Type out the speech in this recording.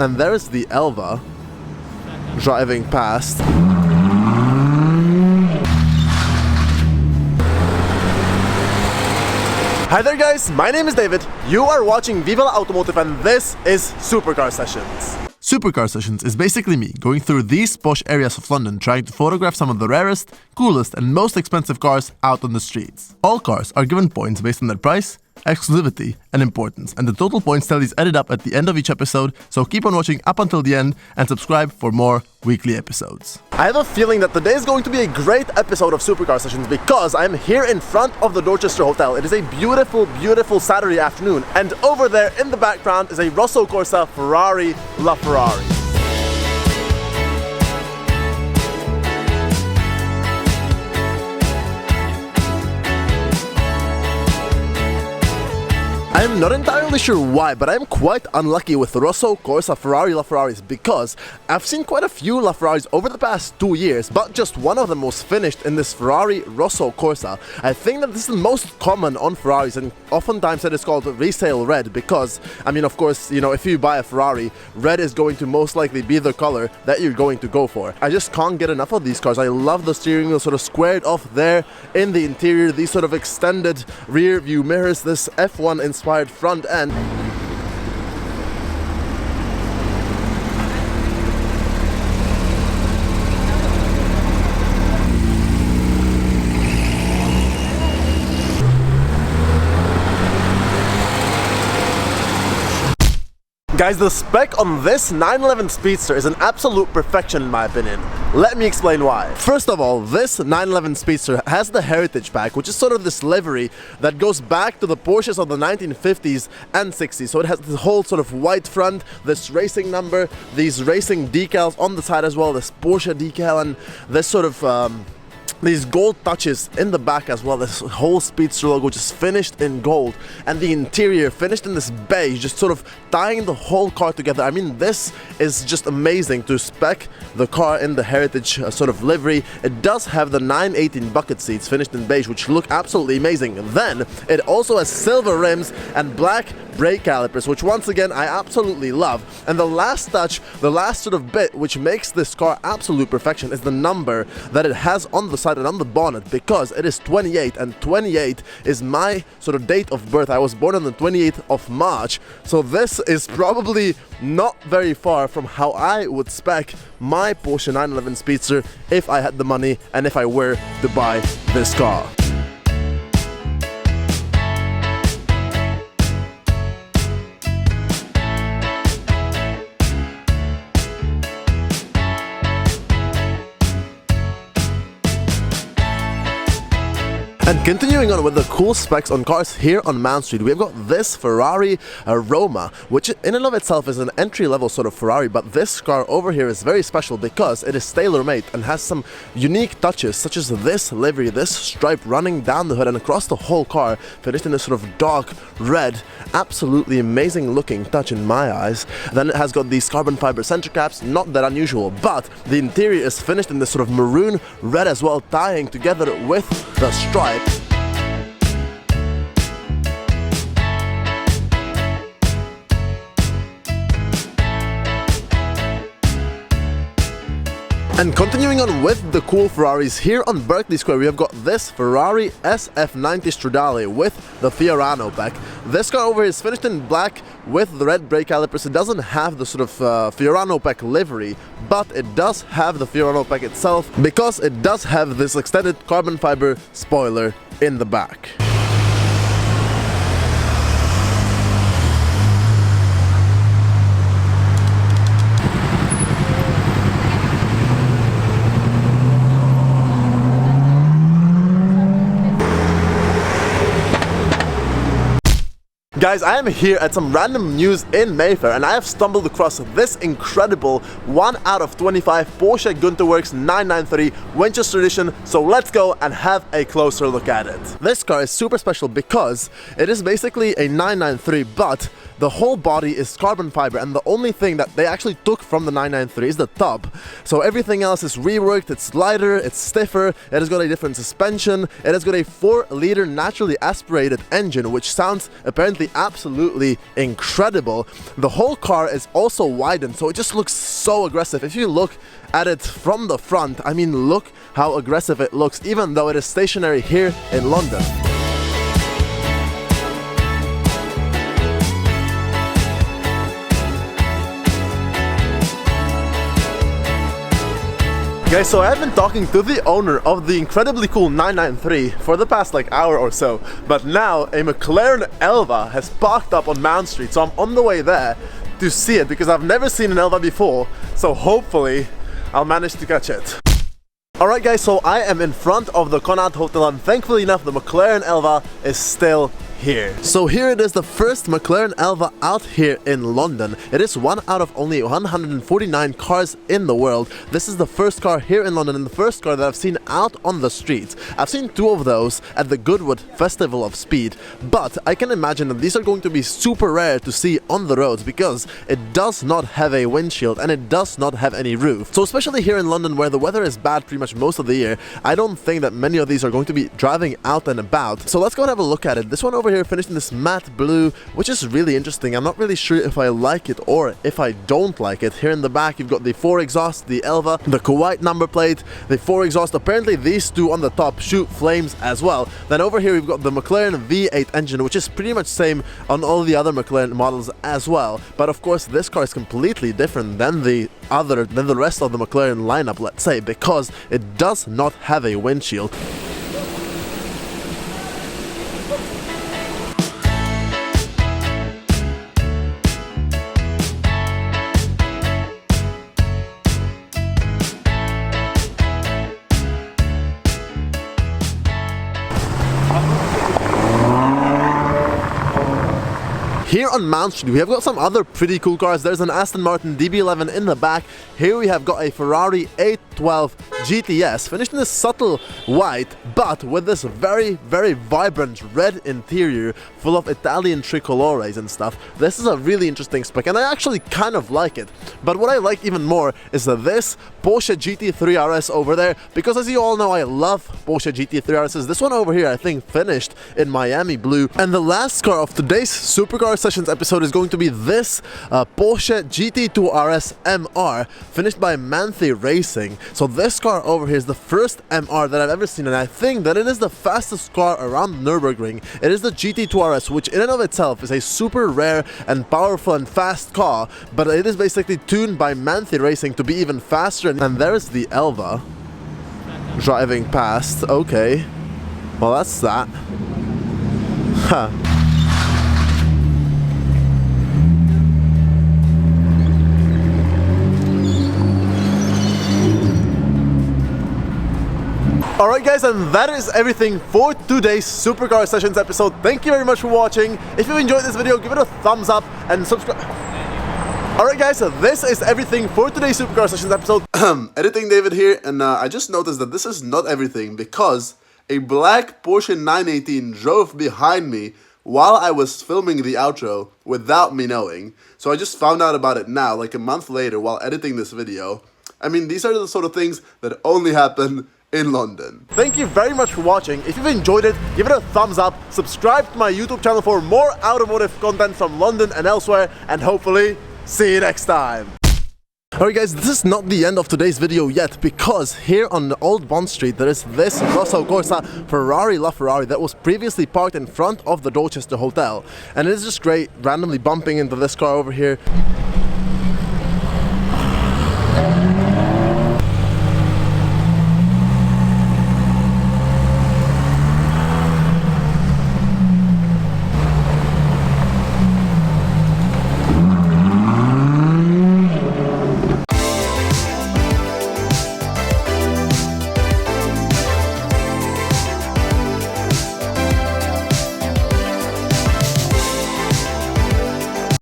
And there's the Elva driving past. Hi there guys, my name is David, you are watching VivaLaAutomotive and this is Supercar Sessions. Supercar Sessions is basically me going through these posh areas of London trying to photograph some of the rarest, coolest and most expensive cars out on the streets. All cars are given points based on their price, exclusivity and importance, and the total points tally is added up at the end of each episode, so keep on watching up until the end and subscribe for more weekly episodes. I have a feeling that today is going to be a great episode of Supercar Sessions because I'm here in front of the Dorchester Hotel. It is a beautiful, beautiful Saturday afternoon, and over there in the background is a Rosso Corsa Ferrari LaFerrari. I'm not entirely sure why, but I'm quite unlucky with Rosso Corsa Ferrari LaFerraris because I've seen quite a few LaFerraris over the past 2 years, but just one of them was finished in this Ferrari Rosso Corsa. I think that this is the most common on Ferraris, and oftentimes it is called resale red because, I mean, of course, you know, if you buy a Ferrari, red is going to most likely be the color that you're going to go for. I just can't get enough of these cars. I love the steering wheel sort of squared off there in the interior, these sort of extended rear view mirrors, this F1 inspired front end. Guys, the spec on this 911 Speedster is an absolute perfection in my opinion. Let me explain why. First of all, this 911 Speedster has the Heritage Pack, which is sort of this livery that goes back to the Porsches of the 1950s and 60s. So it has this whole sort of white front, this racing number, these racing decals on the side as well, this Porsche decal, and this sort of these gold touches in the back as well. This whole Speedster logo just finished in gold, and the interior finished in this beige, just sort of tying the whole car together. I mean, this is just amazing to spec the car in the Heritage sort of livery. It does have the 918 bucket seats finished in beige, which look absolutely amazing. Then it also has silver rims and black brake calipers, which once again I absolutely love. And the last touch, the last sort of bit which makes this car absolute perfection is the number that it has on the side and on the bonnet, because it is 28, and 28 is my sort of date of birth. I was born on the 28th of March, so this is probably not very far from how I would spec my Porsche 911 Speedster if I had the money and if I were to buy this car. And continuing on with the cool specs on cars here on Mount Street, we've got this Ferrari Roma, which in and of itself is an entry-level sort of Ferrari, but this car over here is very special because it is tailor-made and has some unique touches, such as this livery, this stripe running down the hood and across the whole car, finished in this sort of dark red, absolutely amazing looking touch in my eyes. Then it has got these carbon fiber center caps, not that unusual, but the interior is finished in this sort of maroon red as well, tying together with the stripe. And continuing on with the cool Ferraris, here on Berkeley Square we have got this Ferrari SF90 Stradale with the Fiorano pack. This car over here is finished in black with the red brake calipers. It doesn't have the sort of Fiorano pack livery, but it does have the Fiorano pack itself because it does have this extended carbon fiber spoiler in the back. Guys, I am here at some random news in Mayfair and I have stumbled across this incredible 1 out of 25 Porsche Gt2 Rs 993 Winchester Edition, so let's go and have a closer look at it. This car is super special because it is basically a 993, but the whole body is carbon fiber, and the only thing that they actually took from the 993 is the top. So everything else is reworked, it's lighter, it's stiffer, it has got a different suspension, it has got a 4-liter naturally aspirated engine, which sounds apparently absolutely incredible. The whole car is also widened, so it just looks so aggressive. If you look at it from the front, I mean, look how aggressive it looks, even though it is stationary here in London. Guys, so I've been talking to the owner of the incredibly cool 993 for the past hour or so, but now a McLaren Elva has parked up on Mount Street, so I'm on the way there to see it because I've never seen an Elva before, so hopefully I'll manage to catch it. Alright guys, so I am in front of the Connaught Hotel, and thankfully enough the McLaren Elva is still here. So here it is, the first McLaren Elva out here in London. It is one out of only 149 cars in the world. This is the first car here in London and the first car that I've seen out on the streets. I've seen 2 of those at the Goodwood Festival of Speed, but I can imagine that these are going to be super rare to see on the roads because it does not have a windshield and it does not have any roof. So especially here in London where the weather is bad pretty much most of the year, I don't think that many of these are going to be driving out and about. So let's go and have a look at it. This one over here finished in this matte blue, which is really interesting. I'm not really sure if I like it or if I don't like it. Here in the back you've got the 4 exhaust, the Elva, the Kuwait number plate, the 4 exhaust. Apparently these 2 on the top shoot flames as well. Then over here we've got the McLaren V8 engine, which is pretty much same on all the other McLaren models as well. But of course this car is completely different than the rest of the McLaren lineup, let's say, because it does not have a windshield. Here on Mount Street we have got some other pretty cool cars. There's an Aston Martin DB11 in the back. Here we have got a Ferrari 812 GTS, finished in this subtle white, but with this very, very vibrant red interior full of Italian tricolores and stuff. This is a really interesting spec and I actually kind of like it. But what I like even more is this Porsche Gt2 Rs over there, because as you all know I love Porsche Gt2 Rs. This one over here I think finished in Miami blue. And the last car of today's Supercar Sessions episode is going to be this Porsche Gt2 Rs MR, finished by Manthe Racing. So this car over here is the first MR that I've ever seen, and I think that it is the fastest car around Nürburgring. It is the Gt2 Rs, which in and of itself is a super rare and powerful and fast car, but it is basically tuned by Manthe Racing to be even faster. And there's the Elva driving past. Okay, well that's that. Huh. Alright guys, and that is everything for today's Supercar Sessions episode. Thank you very much for watching. If you enjoyed this video, give it a thumbs up and subscribe. Alright guys, so this is everything for today's Supercar Sessions episode. Editing David here, and I just noticed that this is not everything because a black Porsche 918 drove behind me while I was filming the outro without me knowing. So I just found out about it now, like a month later, while editing this video. I mean, these are the sort of things that only happen in London. Thank you very much for watching. If you've enjoyed it, give it a thumbs up, subscribe to my YouTube channel for more automotive content from London and elsewhere, and hopefully see you next time. Alright guys, this is not the end of today's video yet, because here on the Old Bond Street there is this Rosso Corsa Ferrari LaFerrari that was previously parked in front of the Dorchester Hotel, and it is just great randomly bumping into this car over here.